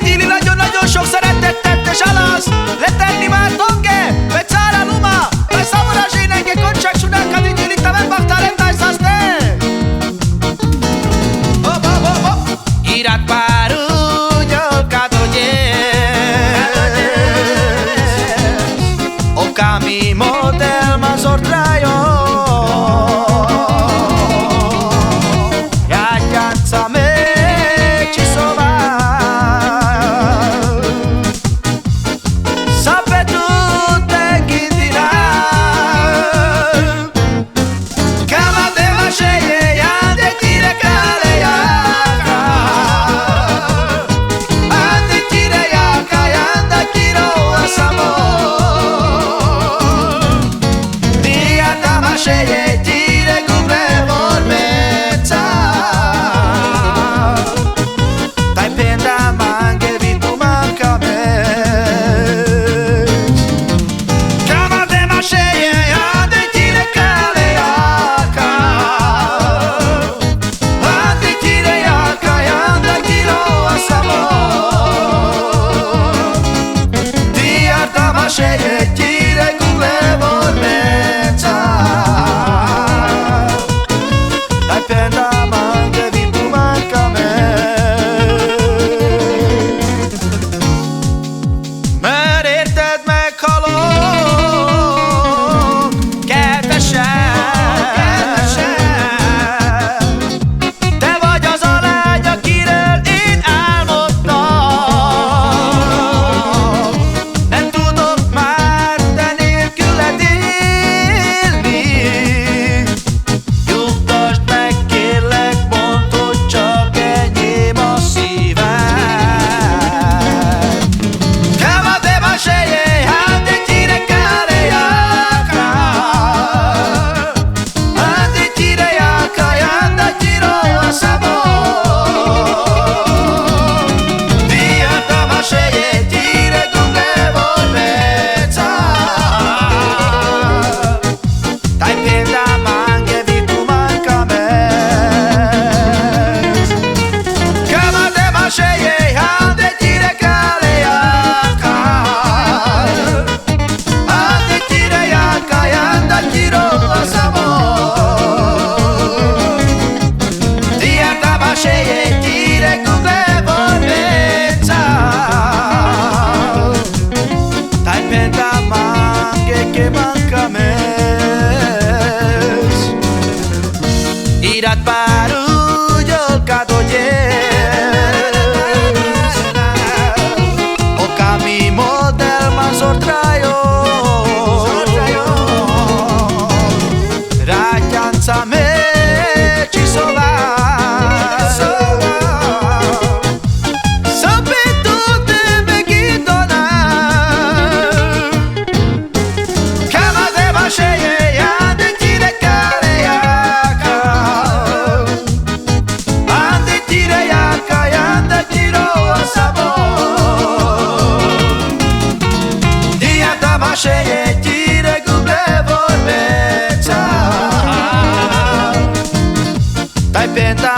Gyilila nagyon sok szeretettet és alasz letenni már tonge, pe țara luma, dai samura žine che cončak šuna kad Gyili tamen bahtaren dai saste. Irat paru jol o cami model mazor trajo Irat paru jol o cami model mazor trajo raťanca mečisová Penta